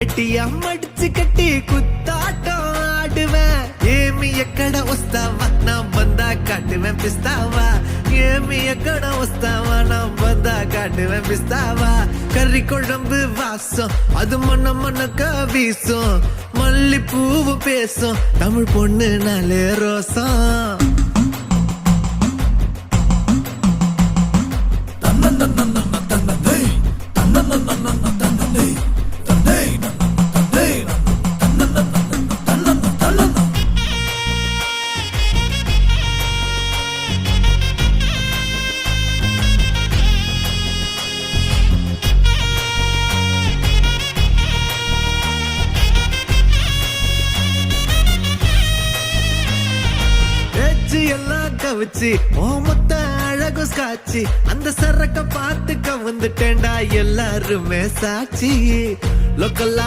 ATM అడిచి కట్టి కుత్తాటం ఆడువే ఏమి ఎక్కడ వస్తావా నా బందా కాటి వెంపిస్తావా ఏమి ఎక్కడ వస్తావా నా బందా కాటి వెంపిస్తావా కర్రీ కొழம்பு வாசம் அது மனக்க வீசும் மல்லி பூவு பேசும் தமிழ் பொண்ணு நாளே ரோசம் எல்லாம் கவிச்சு ஓமத்த அழகு காட்சி அந்த சரக்க பார்த்து கவுந்துட்டேன்டா எல்லாருமே சாட்சி லோக்கல்லா